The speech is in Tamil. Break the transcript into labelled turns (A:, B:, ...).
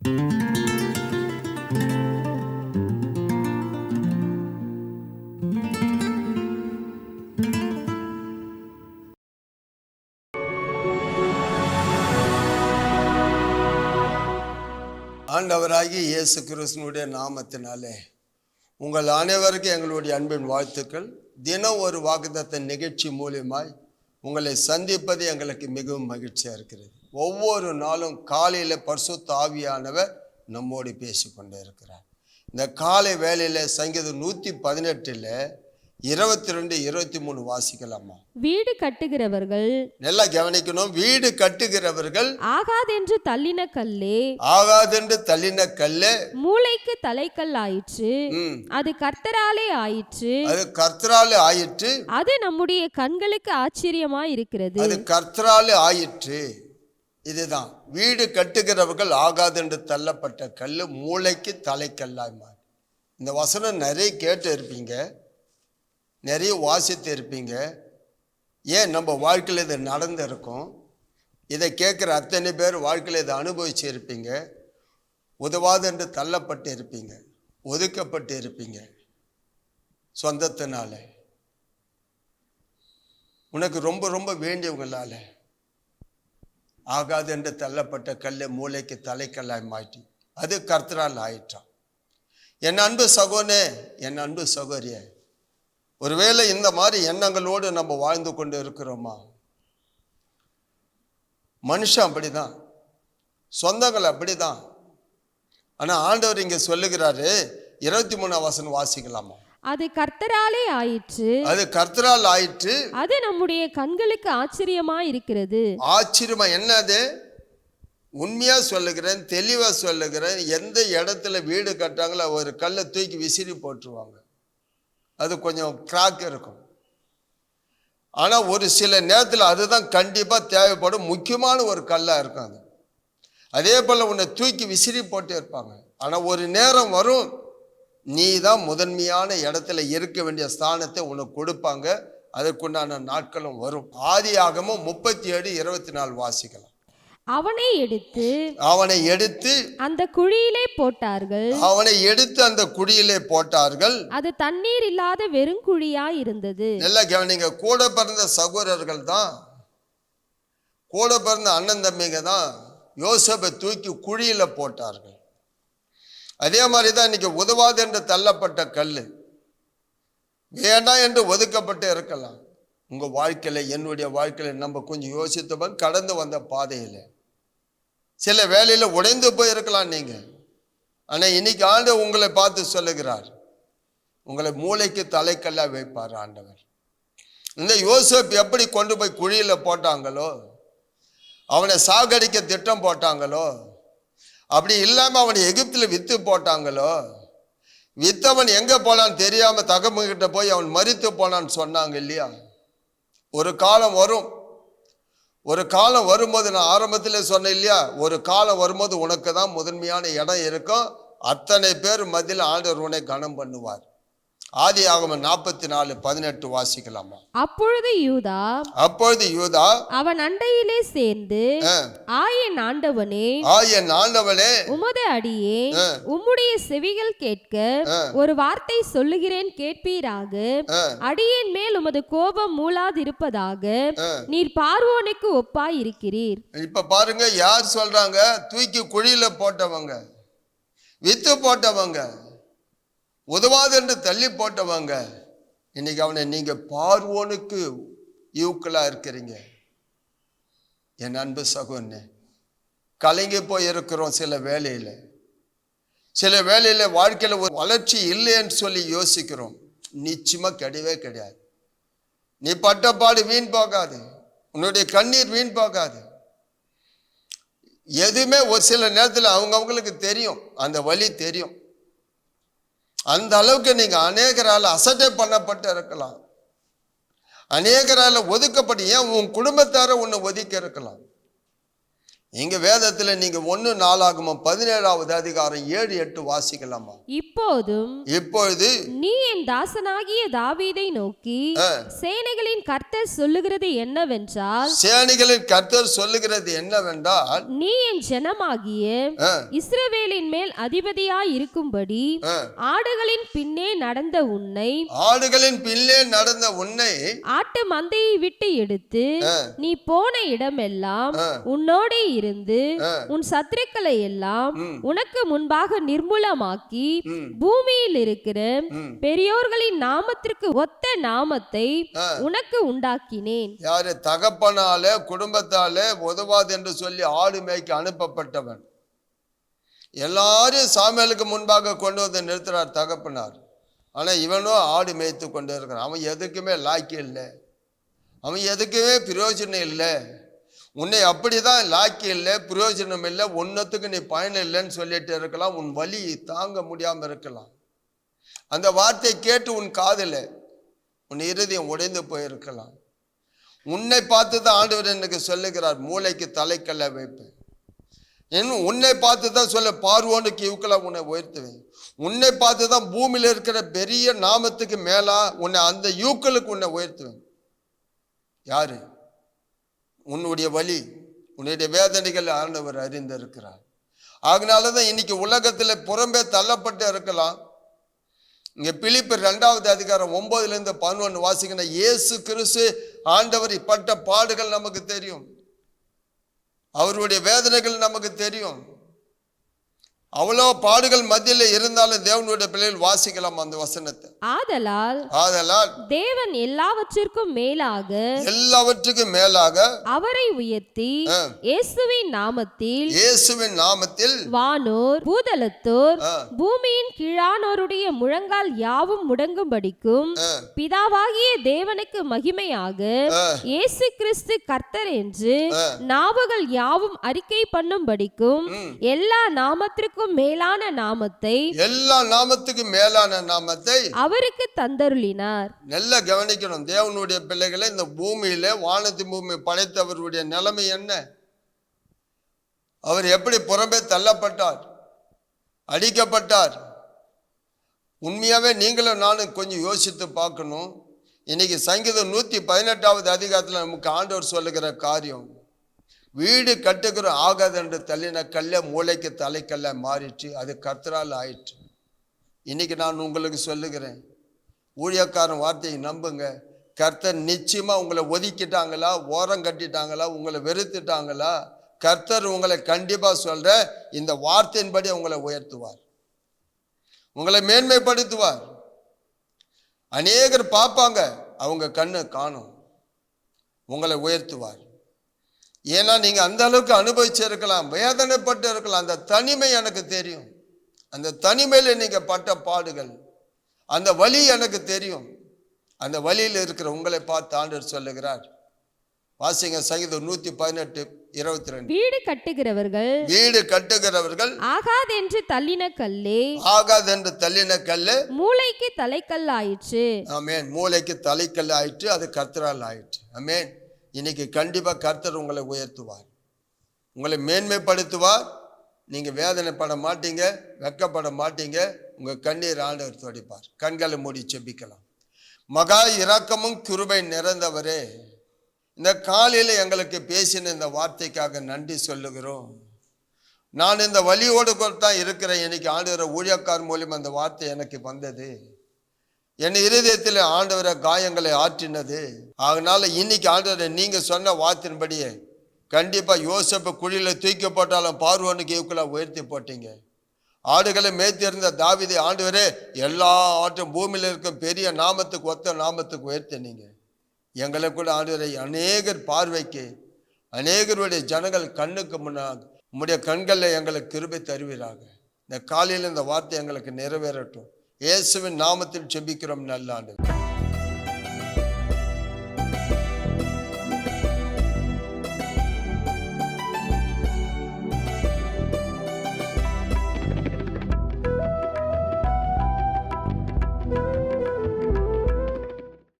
A: ஆண்டவராகிய இயேசு கிறிஸ்துவினுடைய நாமத்தினாலே உங்கள் அனைவருக்கும் எங்களுடைய அன்பின் வாழ்த்துக்கள். தினம் ஒரு வாக்குத்தத்த நிகழ்ச்சி மூலியமாய் உங்களை சந்திப்பது எங்களுக்கு மிகவும் மகிழ்ச்சியாக இருக்கிறது. ஒவ்வொரு நாளும் காலையில் பரிசுத்த ஆவியானவர் நம்மோடு பேசிக்கொண்டே இருக்கிறார். இந்த காலை வேளையில் சங்கீதம் 118 22, 23 வாசிக்கலாமா?
B: வீடு கட்டுகிறவர்கள்,
A: நல்லா கவனிக்கணும், வீடு கட்டுகிறவர்கள்
B: ஆகாதென்று தள்ளின கல்லே,
A: ஆகாதென்று தள்ளின கல்லே
B: மூளைக்கு தலைக்கல் ஆயிற்று, அது கர்த்தராலே ஆயிற்று,
A: அது கர்த்தராலே ஆயிற்று,
B: அது நம்முடைய கண்களுக்கு ஆச்சரியமாய் இருக்கிறது.
A: அது கர்த்தராலே ஆயிற்று. இதுதான் வீடு கட்டுகிறவர்கள் ஆகாதென்று தள்ளப்பட்ட கல் மூளைக்கு தலைக்கல்லாய் மாறி. இந்த வசனம் நிறைய கேட்டு இருப்பீங்க, நிறைய வாசித்து இருப்பீங்க. ஏன் நம்ம வாழ்க்கையில் இது நடந்திருக்கும். இதை கேட்குற அத்தனை பேர் வாழ்க்கையில் இதை அனுபவிச்சு இருப்பீங்க. உதவாது என்று தள்ளப்பட்டு இருப்பீங்க, ஒதுக்கப்பட்டு இருப்பீங்க. சொந்தத்தினால, உனக்கு ரொம்ப ரொம்ப வேண்டியவங்களால ஆகாது என்று தள்ளப்பட்ட கல்லை மூளைக்கு தலைக்கல்லாய் மாற்றி அது கர்த்தரால் ஆயிற்றான். என் அன்பு சகோனே, என் அன்பு சகோரிய, ஒருவேளை இந்த மாதிரி எண்ணங்களோடு நம்ம வாழ்ந்து கொண்டு இருக்கிறோமா? மனுஷன் அப்படிதான், சொந்தங்கள் அப்படிதான். ஆனால் ஆண்டவர் இங்கே சொல்லுகிறாரு, 23 வசனம் வாசிக்கலாமா?
B: அது கர்த்தராலே ஆயிற்று,
A: அது கர்த்தரால் ஆயிற்று,
B: அது நம்முடைய கண்களுக்கு ஆச்சரியமாய் இருக்கிறது.
A: ஆச்சரியமா? என்னது? உண்மையா சொல்லுகிறேன், தெளிவா சொல்லுகிறேன். எந்த இடத்துல வீடு கட்டாங்களோ ஒரு கல்லை தூக்கி விசிறி போட்டுருவாங்க. அது கொஞ்சம் கிராக் இருக்கும். ஆனால் ஒரு சில நேரத்தில் அதுதான் கண்டிப்பாக தேவைப்படும் முக்கியமான ஒரு கல்லாக இருக்கும். அது அதே போல் உன்னை தூக்கி விசிறி போட்டு இருப்பாங்க. ஆனால் ஒரு நேரம் வரும், நீ தான் முதன்மையான இடத்துல இருக்க வேண்டிய ஸ்தானத்தை உனக்கு கொடுப்பாங்க. அதற்குண்டான நாட்களும் வரும். ஆதியாகமம் 37:24 வாசிக்கலாம்.
B: அவனை எடுத்து
A: அந்த
B: குழியிலே போட்டார்கள்,
A: அவனை எடுத்து அந்த குழியிலே போட்டார்கள்.
B: அது தண்ணீர் இல்லாத வெறும் குழியாய் இருந்தது.
A: நல்லா கவனிங்க, கூட பிறந்த சகோதரர்கள் தான், கூட பிறந்த அண்ணன் தம்பிங்க தான் யோசேப்பை தூக்கி குழியில போட்டார்கள். அதே மாதிரி தான் இன்னைக்கு உதவாது என்று தள்ளப்பட்ட கல், வேண்டாம் என்று ஒதுக்கப்பட்டு இருக்கலாம். உங்க வாழ்க்கையில, என்னுடைய வாழ்க்கையில நம்ம கொஞ்சம் யோசித்தவன் கடந்து வந்த பாதையில சில வேலையில உடைந்து போயிருக்கலாம் நீங்க. ஆனா இன்னைக்கு ஆண்டவர் உங்களை பார்த்து சொல்லுகிறார், உங்களை மூளைக்கு தலைக்கல்லா வைப்பார் ஆண்டவர். இந்த யோசேப்பு எப்படி கொண்டு போய் குழியில போட்டாங்களோ, அவனை சாகடிக்க திட்டம் போட்டாங்களோ, அப்படி இல்லாம அவனை எகிப்துல வித்து போட்டாங்களோ, வித்தவன் எங்க போனான்னு தெரியாம தகவல்கிட்ட போய் அவன் மரித்து போனான்னு சொன்னாங்க இல்லையா? ஒரு காலம் வரும், ஒரு காலம் வரும்போது, நான் ஆரம்பத்தில் சொன்னேன் இல்லையா, ஒரு காலம் வரும்போது உனக்கு தான் முதன்மையான இடம் இருக்கும். அத்தனை பேர் மத்தியில் ஆண்டவர் உன்னை கனம் பண்ணுவார். ஆதியாகமம் 44:18 வாசிக்கலாமா?
B: அப்பொழுது யூதா அவன் அண்டையிலே சேர்ந்து, ஆயன் ஆண்டவனே, உமது அடியேன் உம்முடைய செவிகள் கேட்க ஒரு வார்த்தை சொல்லுகிறேன், கேட்பீராக. அடியேன் மேல் உமது கோபம் மூளாதிருப்பதாக. நீர் பார்வோனுக்கு ஒப்பாய் இருக்கிறீர்.
A: இப்ப பாருங்க, யார் சொல்றாங்க? தூக்கி குழியில போட்டவங்க, வித்து போட்டவங்க, உதவாது என்று தள்ளி போட்டவங்க. இன்னைக்கு அவனை நீங்க பார்வோனுக்கு ஈக்குவலா இருக்கிறீங்க. என் அன்பு சகோதரனே, கலங்கி போயிருக்கிறோம். சில வேளையில வாழ்க்கையில ஒரு வளர்ச்சி இல்லைன்னு சொல்லி யோசிக்கிறோம். நிச்சயமா கிடையவே கிடையாது. நீ பட்டப்பாடு வீண் போகாது, உன்னுடைய கண்ணீர் வீண் போகாது. எதுவுமே ஒரு சில நேரத்தில் அவங்களுக்கு தெரியும், அந்த வலி தெரியும். அந்த அளவுக்கு நீங்க அநேகரால் அசட்டை பண்ணப்பட்டு இருக்கலாம், அநேகரால் ஒதுக்கப்பட்டு, ஏன் உன் குடும்பத்தார உன்னை ஒதுக்கி இருக்கலாம். இங்க வேதத்துல நீங்க 1 17வது அதிகாரம் 7-8 வாசிக்கலாமா? இப்பொழுது
B: நீ என் தாசனாகிய தாவீதை நோக்கி சேனைகளின் கர்த்தர் சொல்லுகிறது என்னவென்றால் நீ என் ஜனமாகிய இஸ்ரவேலின் மேல் அதிபதியாய் இருக்கும்படி ஆடுகளின் பின்னே நடந்த உன்னை ஆட்டு மந்தையை விட்டு எடுத்து நீ போன இடமெல்லாம் உன்னோடே இருந்து உன் சத்துருக்களை எல்லாம் உனக்கு முன்பாக நிர்மூலமாக்கி பூமியில் இருக்கிற பெரியோர்களின் நாமத்திற்கு ஒத்த நாமத்தை உனக்கு உண்டாக்கினேன்.
A: யாரு? தகப்பனாலே குடும்பத்தாலே உதவாது என்று சொல்லி ஆடு மேய்க்க அனுப்பப்பட்டவன். எல்லாரையும் சாமுவேலுக்கு முன்பாக கொண்டு வந்து நிறுத்துறார் தகப்பனார். ஆனா இவனும் ஆடு மேய்த்து கொண்டு இருக்கிறான். அவன் எதுக்குமே லாக்கி இல்லை, அவன் எதுக்குமே பிரயோஜனம் இல்லை. உன்னை அப்படிதான் லாக்கி இல்லை, பிரயோஜனம் இல்லை, ஒன்னத்துக்கு நீ பயணம் இல்லைன்னு சொல்லிட்டு இருக்கலாம். உன் வலி தாங்க முடியாம இருக்கலாம். அந்த வார்த்தையை கேட்டு உன் காதில் உன் இருதயம் உடைந்து போயிருக்கலாம். உன்னை பார்த்து தான் ஆண்டவர் எனக்கு சொல்லுகிறார், மூளைக்கு தலைக்கல்ல வைப்பேன். இன்னும் உன்னை பார்த்து தான் சொல்ல, பார்வோனுக்கு இவுக்கெல்லாம் உன்னை உயர்த்துவேன். உன்னை பார்த்து தான் பூமியில் இருக்கிற பெரிய நாமத்துக்கு மேலா உன்னை அந்த யூக்களுக்கு உன்னை உயர்த்துவேன். யாரு? உன்னுடைய வலி, உன்னுடைய வேதனைகள் ஆண்டவர் அறிந்திருக்கிறார். அதனாலதான் இன்னைக்கு உலகத்துல புறம்பே தள்ளப்பட்டு இருக்கலாம். இங்க பிலிப்பியர் 2வது அதிகாரம் 9-11 வாசிக்கிற இயேசு கிறிஸ்து ஆண்டவர் பட்ட பாடுகள் நமக்கு தெரியும், அவருடைய வேதனைகள் நமக்கு தெரியும். அவ்வளோ பாடுகள் மத்தியில இருந்தாலும் தேவனுடைய பிள்ளைகள் வாசிக்கலாம் அந்த வசனத்தை.
B: ஆதலால் தேவன் எல்லாவற்றிற்கும் மேலாக அவரை உயர்த்தி இயேசுவின் நாமத்தில் வானோர் பூதலத்தோர் பூமியின் கீழானோருடைய முழங்கால் யாவும் முடங்கும்படிக்கும் பிதாவாகிய தேவனுக்கு மகிமையாக இயேசு கிறிஸ்து கர்த்தர் என்று நாவுகள் யாவும் அறிக்கை பண்ணும்படிக்கும் எல்லா நாமத்திற்கும் மேலான நாமத்தை,
A: எல்லா நாமத்துக்கும் மேலான நாமத்தை
B: அவருக்கு தந்தருளினார்.
A: நல்லா கவனிக்கணும் தேவனுடைய பிள்ளைகளை. இந்த பூமியில வானத்து பூமி படைத்தவருடைய நிலைமை என்ன? அவர் எப்படி புறம்பே தள்ளப்பட்டார், அடிக்கப்பட்டார்? உண்மையாவே நீங்களும் நானும் கொஞ்சம் யோசித்து பார்க்கணும். இன்னைக்கு சங்கீதம் 118வது அதிகாரத்தில் நமக்கு ஆண்டவர் சொல்லுகிற காரியம், வீடு கட்டுகிற ஆகாது என்று தள்ளின கல்ல மூளைக்கு தலைக்கல்ல மாறிச்சு, அது கர்த்தரால் ஆயிற்று. இன்னைக்கு நான் உங்களுக்கு சொல்லுகிறேன், ஊழியக்காரன் வார்த்தையை நம்புங்க. கர்த்தர் நிச்சயமா உங்களை ஒதுக்கிட்டாங்களா, ஓரம் கட்டிட்டாங்களா, உங்களை வெறுத்துட்டாங்களா, கர்த்தர் உங்களை கண்டிப்பா சொல்ற இந்த வார்த்தையின்படி உங்களை உயர்த்துவார், உங்களை மேன்மைப்படுத்துவார். அநேகர் பார்ப்பாங்க, அவங்க கண்ணு காணும், உங்களை உயர்த்துவார். ஏன்னா நீங்க அந்த அளவுக்கு அனுபவிச்சிருக்கலாம், வேதனைப்பட்டு இருக்கலாம். அந்த தனிமை எனக்கு தெரியும், அந்த தனிமையில நீங்க பட்ட பாடுகள், அந்த வலி எனக்கு தெரியும். அந்த வலியில் இருக்கிற உங்களை பார்த்து ஆண்டவர் சொல்லுகிறார். வாசிங்க சங்கீதம் 118:22.
B: வீடு கட்டுகிறவர்கள் ஆகாதென்று தள்ளின கல்லே மூளைக்கு தலைக்கல்லாயிற்று.
A: ஆமென். மூளைக்கு தலைக்கல்லாயிற்று, அது கர்த்தரால் ஆயிற்று. ஆமென். இன்னைக்கு கண்டிப்பா கர்த்தர் உங்களை உயர்த்துவார், உங்களை மேன்மைப்படுத்துவார். நீங்க வேதனைப்பட மாட்டீங்க, வெட்கப்பட மாட்டீங்க. உங்க கண்ணீர் ஆண்டவர் துடைப்பார். கண்களை மூடி செபிக்கலாம். மகா இரக்கமும் கிருபை நிறைந்தவரே, இந்த காலையில எங்களுக்கு பேசின இந்த வார்த்தைக்காக நன்றி சொல்லுகிறோம். நான் இந்த வலியோடு தான் இருக்கிறேன். இன்னைக்கு ஆண்டவர் ஊழியக்கார் மூலியம் அந்த வார்த்தை எனக்கு வந்தது. என் இருதயத்தில் ஆண்டவரை காயங்களை ஆற்றினது. அதனால இன்னைக்கு ஆண்டவரை நீங்க சொன்ன வார்த்தையின்படியே கண்டிப்பா யோசேப்பு குழியில தூக்கி போட்டாலும் பார்வோனுக்கு இவக்குள்ள உயர்த்தி போட்டீங்க. ஆடுகளை மேய்த்திருந்த தாவீதை ஆண்டவரே எல்லா ஆட்டும் பூமியில இருக்கும் பெரிய நாமத்துக்கு ஒத்த நாமத்துக்கு உயர்த்தினீங்க. எங்களை கூட ஆண்டவரை அநேகர் பார்வைக்கு, அநேகருடைய ஜனங்கள் கண்ணுக்கு முன்னாக உம்முடைய கண்களில் எங்களுக்கு கிருபை தருவீராக. இந்த காலையில் இந்த வார்த்தை எங்களுக்கு நிறைவேறட்டும். இயேசுவின் நாமத்தில் ஜெபிக்கிறோம் நல்ல ஆண்டவரே.